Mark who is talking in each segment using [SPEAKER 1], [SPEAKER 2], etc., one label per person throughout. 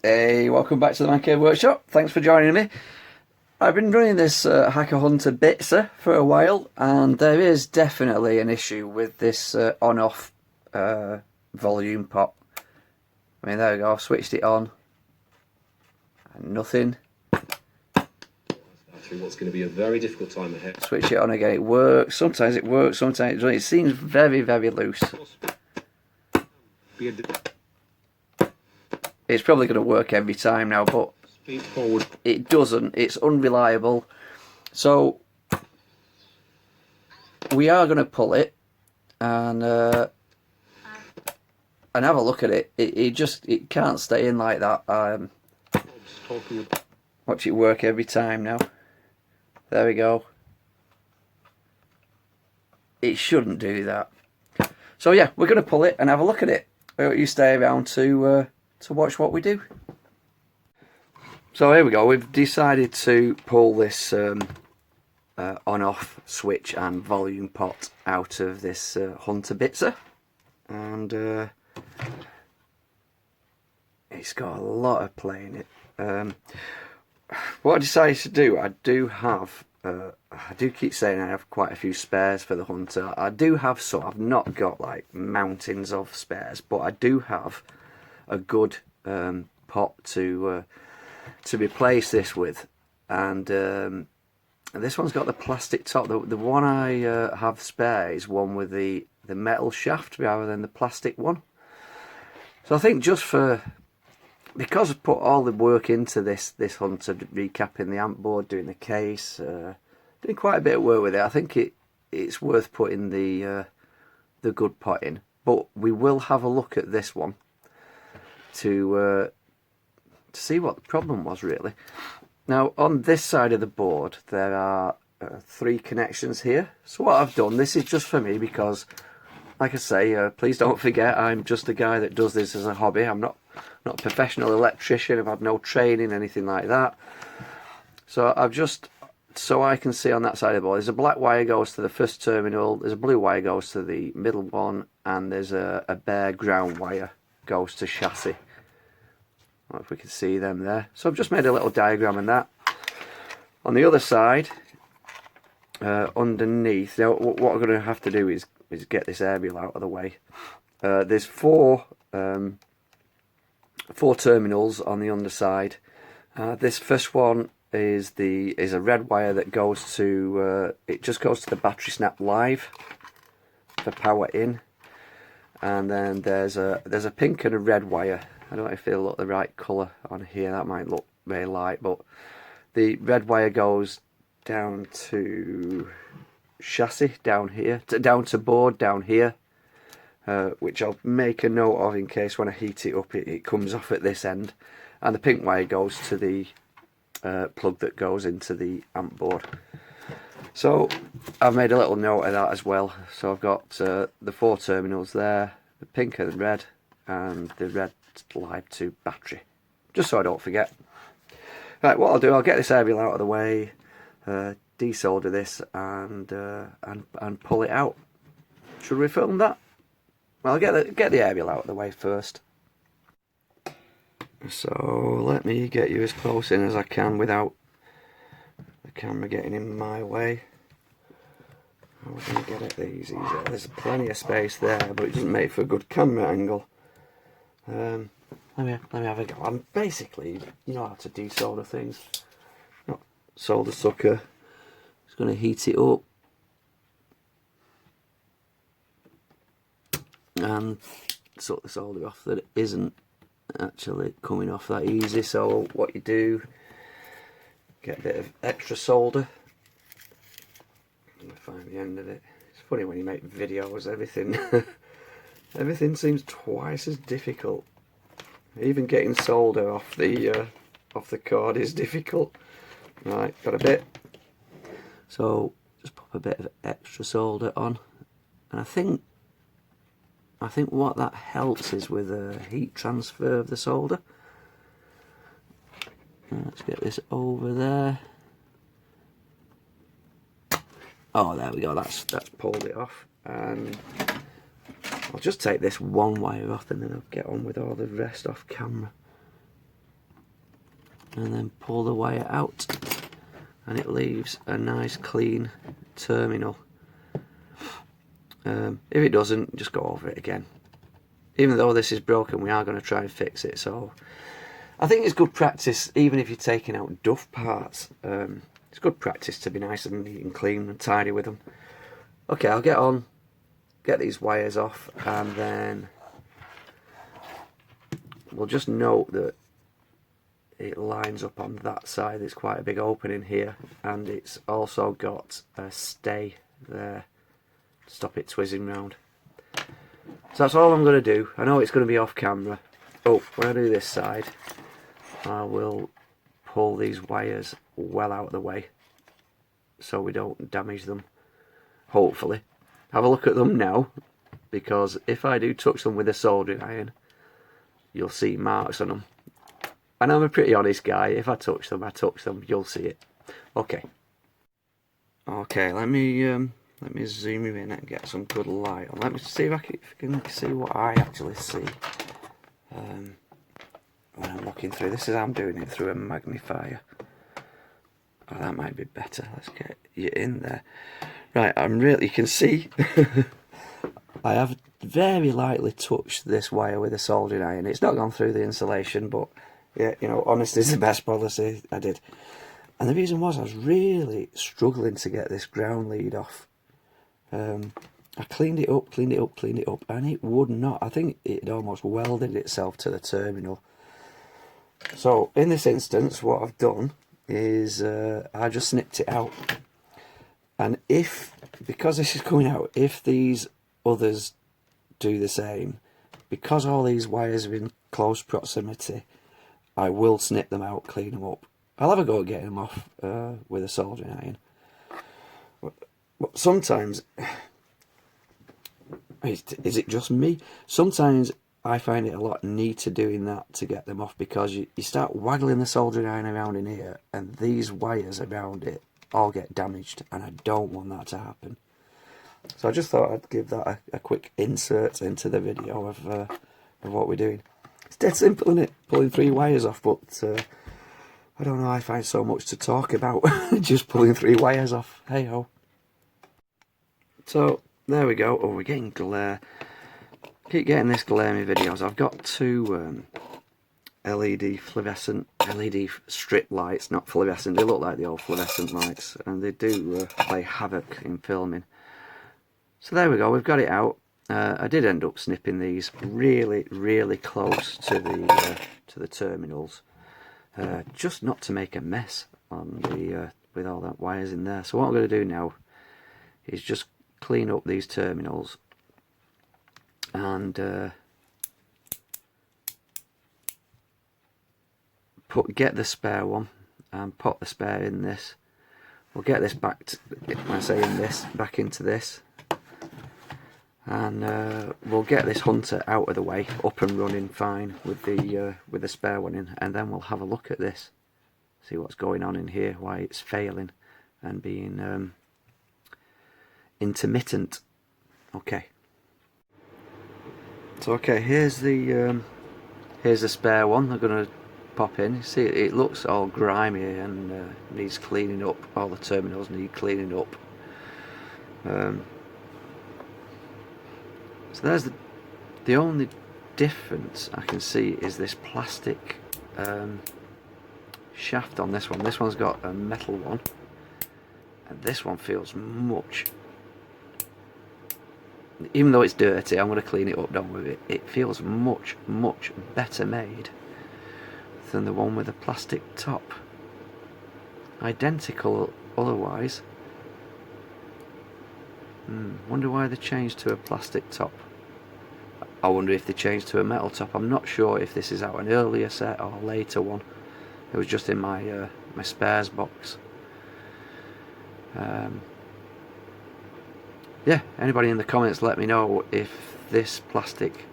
[SPEAKER 1] Hey, welcome back to the Man Cave Workshop. Thanks for joining me. I've been running this Hacker Hunter Bitzer for a while, and there is definitely an issue with this on-off volume pot. I mean, there we go, I've switched it on, and nothing.
[SPEAKER 2] Through what's going to be a very difficult time ahead.
[SPEAKER 1] Switch it on again, it works, sometimes it doesn't. It seems very, very loose. It's probably going to work every time now, but it doesn't. It's unreliable. So we are going to pull it and have a look at it. It can't stay in like that. Watch it work every time now. There we go. It shouldn't do that. So yeah, we're going to pull it and have a look at it. You stay around to watch what we do. So here we go. We've decided to pull this on-off switch and volume pot out of this Hunter Bitzer, and it's got a lot of play in it. What I decided to do, I do keep saying I have quite a few spares for the Hunter. I do have some. I've not got like mountains of spares, but I do have a good pot to replace this with, and this one's got the plastic top. The one I have spare is one with the metal shaft rather than the plastic one. So I think because I've put all the work into this Hunter, recapping the amp board, doing the case, doing quite a bit of work with it, I think it's worth putting the good pot in. But we will have a look at this one to see what the problem was really. Now on this side of the board there are 3 connections here. So what I've done, this is just for me because, like I say, please don't forget I'm just a guy that does this as a hobby. I'm not a professional electrician. I've had no training, anything like that. So I've just, so I can see on that side of the board, there's a black wire goes to the first terminal, there's a blue wire goes to the middle one, and there's a bare ground wire goes to chassis. I don't know if we can see them there. So I've just made a little diagram of that. On the other side, underneath, now what I'm going to have to do is get this aerial out of the way. There's four terminals on the underside. This first one is a red wire that goes to it just goes to the battery snap live for power in, and then there's a pink and a red wire. I don't know if it'll look the right colour on here, that might look very light, but the red wire goes down to chassis down here, down to board down here, which I'll make a note of in case when I heat it up it comes off at this end, and the pink wire goes to the plug that goes into the amp board. So I've made a little note of that as well. So I've got the 4 terminals there, the pink and the red, and the red live to battery, just so I don't forget. Right, what I'll do, I'll get this aerial out of the way, desolder this, and pull it out. Should we film that? Well, I'll get the aerial out of the way first. So let me get you as close in as I can without the camera getting in my way. How are we going to get at these easier? There's plenty of space there, but it doesn't make for a good camera angle. Let me have a go. I'm basically, you know how to desolder things. Got solder sucker. Just going to heat it up and suck the solder off that it isn't actually coming off that easy. So what you do, get a bit of extra solder and find the end of it. It's funny when you make videos, everything seems twice as difficult. Even getting solder off the cord is difficult. Right, got a bit. So just pop a bit of extra solder on, and I think what that helps is with a heat transfer of the solder. Let's get this over there. Oh, there we go. That's pulled it off, and I'll just take this one wire off and then I'll get on with all the rest off camera. and then pull the wire out, and it leaves a nice clean terminal. If it doesn't, just go over it again. Even though this is broken, we are going to try and fix it. So I think it's good practice, even if you're taking out duff parts. It's good practice to be nice and neat and clean and tidy with them. Okay, I'll get these wires off, and then we'll just note that it lines up on that side. There's quite a big opening here, and it's also got a stay there to stop it twizzing round. So that's all I'm going to do. I know it's going to be off camera. Oh, when I do this side, I will pull these wires well out of the way so we don't damage them, hopefully. Have a look at them now, because if I do touch them with a soldering iron, you'll see marks on them. And I'm a pretty honest guy. If I touch them, you'll see it. Okay. Okay, let me zoom you in and get some good light on. Let me see if I can see what I actually see when I'm looking through. This is how I'm doing it, through a magnifier. Oh, that might be better. Let's get you in there. Right, you can see I have very lightly touched this wire with a soldering iron. It's not gone through the insulation, but yeah, you know, honesty is the best policy. I did. And the reason was I was really struggling to get this ground lead off. I cleaned it up, and it would not. I think it almost welded itself to the terminal. So in this instance, what I've done is I just snipped it out. And because this is coming out, if these others do the same, because all these wires are in close proximity, I will snip them out, clean them up. I'll have a go at getting them off with a soldering iron. But sometimes, is it just me? Sometimes I find it a lot neater doing that to get them off, because you start waggling the soldering iron around in here, and these wires around it all get damaged, and I don't want that to happen. So I just thought I'd give that a quick insert into the video of what we're doing. It's dead simple, isn't it? Pulling 3 wires off, but I don't know, I find so much to talk about just pulling 3 wires off. Hey ho. So there we go. Oh, we're getting glare. Keep getting this glare in my videos. I've got 2 LED strip lights, not fluorescent. They look like the old fluorescent lights, and they do play havoc in filming. So there we go, we've got it out. I did end up snipping these really close to the terminals, just not to make a mess on the with all that wires in there. So what I'm going to do now is just clean up these terminals and get the spare one and pop the spare in this. We'll get this back back into this, and we'll get this Hunter out of the way, up and running fine with the spare one in, and then we'll have a look at this, see what's going on in here, why it's failing and being intermittent. Okay. So okay, here's the spare one. I'm gonna pop in. You see, it looks all grimy and needs cleaning up. All the terminals need cleaning up. So there's the only difference I can see is this plastic shaft on this one. This one's got a metal one, and this one feels much. Even though it's dirty, I'm going to clean it up, don't worry. It feels much better made than the one with a plastic top. Identical otherwise. Wonder why they changed to a plastic top. I wonder if they changed to a metal top. I'm not sure if this is out an earlier set or a later one. It was just in my my spares box. Yeah, anybody in the comments, let me know if this plastic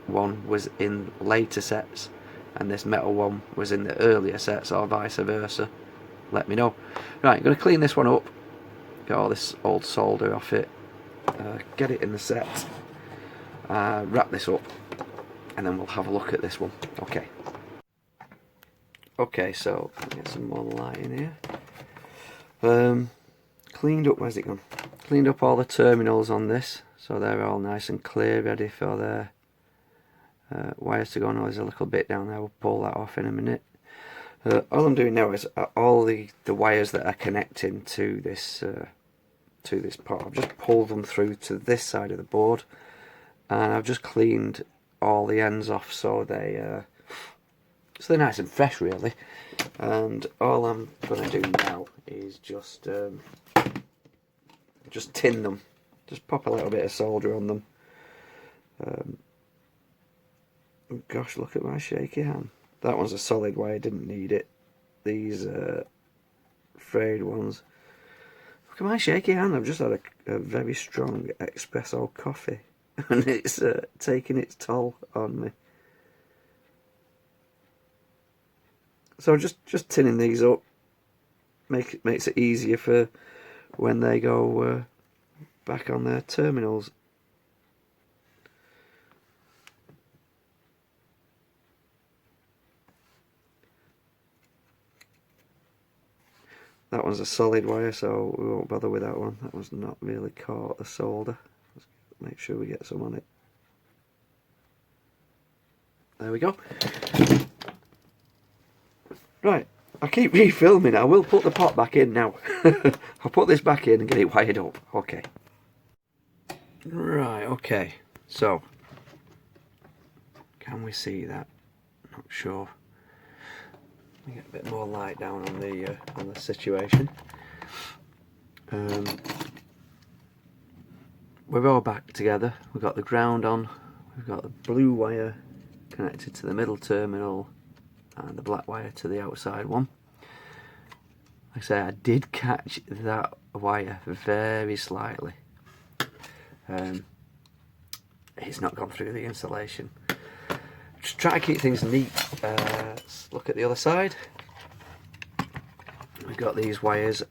[SPEAKER 1] one was in later sets and this metal one was in the earlier sets, or vice versa. Let me know. Right, I'm going to clean this one up, get all this old solder off it, get it in the set, wrap this up, and then we'll have a look at this one. Okay. Okay, so get some more light in here. Cleaned up, where's it gone? Cleaned up all the terminals on this, so they're all nice and clear, ready for their wires to go on. There's a little bit down there, we'll pull that off in a minute. All I'm doing now is all the wires that are connecting to this part, I've just pulled them through to this side of the board, and I've just cleaned all the ends off so they're nice and fresh really. And all I'm going to do now is just tin them, just pop a little bit of solder on them. Gosh, look at my shaky hand. That one's a solid wire, didn't need it. These frayed ones. Look at my shaky hand. I've just had a very strong espresso coffee and it's taking its toll on me. So just tinning these up makes it easier for when they go back on their terminals. That one's a solid wire, so we won't bother with that one. That one's not really caught the solder. Let's make sure we get some on it. There we go. Right, I keep refilming. I will put the pot back in now. I'll put this back in and get it wired up. Okay. Right, okay. So, can we see that? Not sure. Let me get a bit more light down on the situation. We're all back together. We've got the ground on. We've got the blue wire connected to the middle terminal and the black wire to the outside one. Like I say, I did catch that wire very slightly. It's not gone through the insulation. Just try to keep things neat. Let's look at the other side. We've got these wires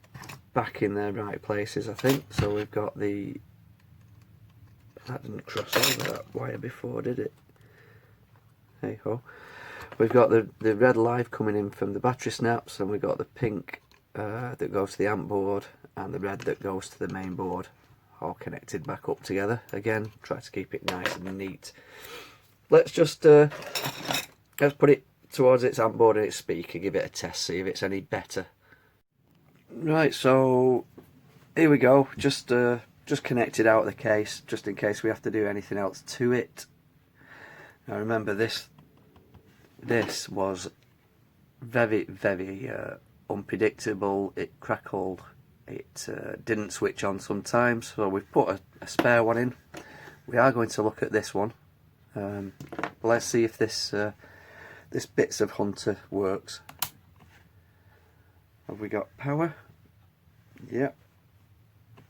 [SPEAKER 1] back in their right places, I think. So we've got that didn't cross over that wire before, did it? Hey ho. We've got the red live coming in from the battery snaps, and we've got the pink that goes to the amp board, and the red that goes to the main board, all connected back up together. Again, try to keep it nice and neat. Let's just let's put it towards its amp board and its speaker, give it a test, see if it's any better. Right, so here we go. Just connected out of the case, just in case we have to do anything else to it. Now remember, this was very unpredictable. It crackled. It didn't switch on sometimes, so we've put a spare one in. We are going to look at this one. But let's see if this bits of Hunter works. Have we got power? Yep.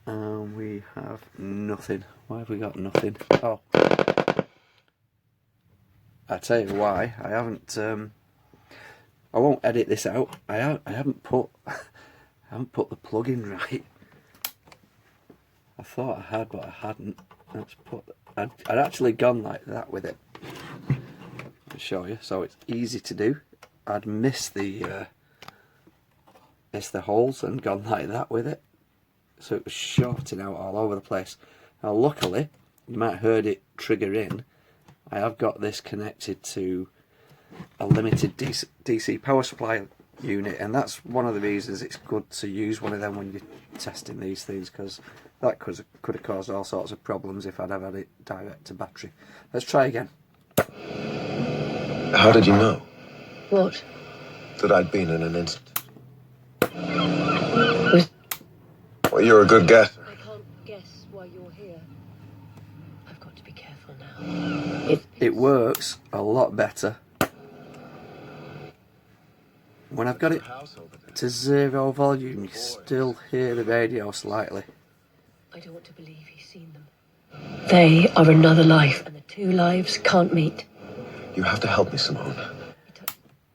[SPEAKER 1] And we have nothing. Why have we got nothing? Oh, I tell you why. I haven't. I won't edit this out. I haven't put the plug in right. I thought I had, but I hadn't. I'd actually gone like that with it. I'll show you. So it's easy to do. I'd missed the holes and gone like that with it. So it was shorting out all over the place. Now luckily, you might have heard it trigger in. I have got this connected to a limited DC power supply unit, and that's one of the reasons it's good to use one of them when you're testing these things, because that could have caused all sorts of problems if I'd have had it direct to battery. Let's try again.
[SPEAKER 3] How did you know?
[SPEAKER 4] What?
[SPEAKER 3] That I'd been in an instant. Well, you're a good guesser.
[SPEAKER 4] I can't guess why you're here. I've got to be careful now.
[SPEAKER 1] It works a lot better when I've got it to 0 volume. You still hear the radio slightly.
[SPEAKER 4] I don't want to believe he's seen them. They are another life, and the two lives can't meet.
[SPEAKER 3] You have to help me, Simone.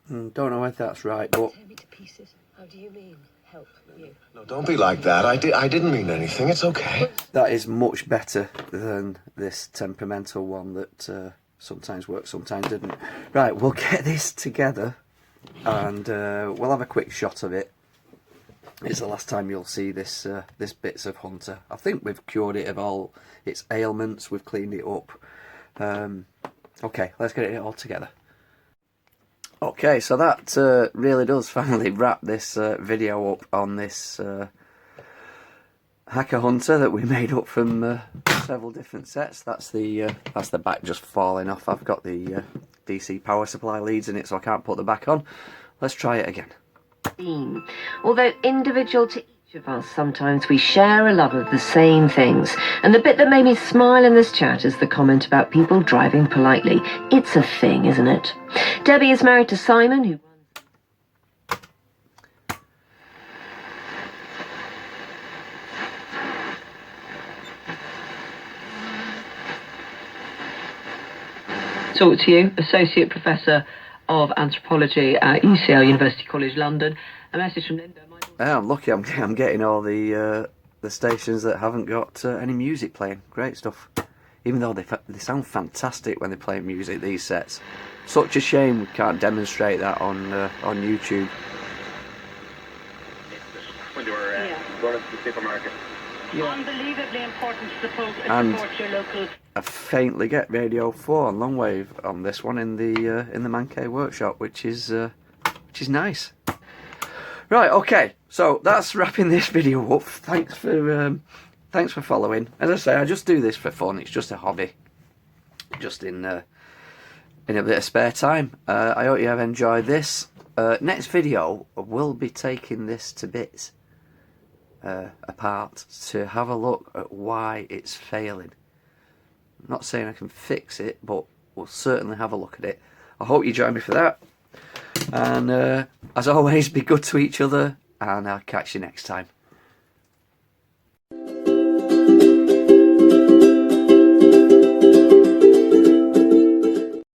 [SPEAKER 1] Don't know if that's right, but
[SPEAKER 4] Tear me to pieces. How do you mean, help you?
[SPEAKER 3] No, don't be like that. I didn't mean anything. It's okay.
[SPEAKER 1] that is much better than this temperamental one that sometimes worked, sometimes didn't. Right, we'll get this together and we'll have a quick shot of it. It's the last time you'll see this this bits of Hunter. I think we've cured it of all its ailments. We've cleaned it up. Okay, let's get it all together. Okay, so that really does finally wrap this video up on this Hacker Hunter that we made up from several different sets. That's the back just falling off. I've got the DC power supply leads in it, so I can't put the back on. Let's try it again.
[SPEAKER 5] Although individual to each of us, sometimes we share a love of the same things. And the bit that made me smile in this chat is the comment about people driving politely. It's a thing, isn't it? Debbie is married to Simon, who talk to you, Associate Professor of Anthropology at UCL, University College London. A message from Linda.
[SPEAKER 1] Yeah, I'm lucky. I'm getting all the stations that haven't got any music playing. Great stuff. Even though they sound fantastic when they're playing music, these sets. Such a shame we can't demonstrate that on YouTube.
[SPEAKER 6] When you were going to the supermarket. Unbelievably important to support your local.
[SPEAKER 1] I faintly get Radio 4 on long wave on this one in the Man Cave workshop, which is nice. Right, okay, so that's wrapping this video up. Thanks for following. As I say, I just do this for fun. It's just a hobby, just in a bit of spare time. I hope you have enjoyed this. Next video, we'll be taking this to bits apart to have a look at why it's failing. I'm not saying I can fix it, but we'll certainly have a look at it. I hope you join me for that. And as always, be good to each other, and I'll catch you next time.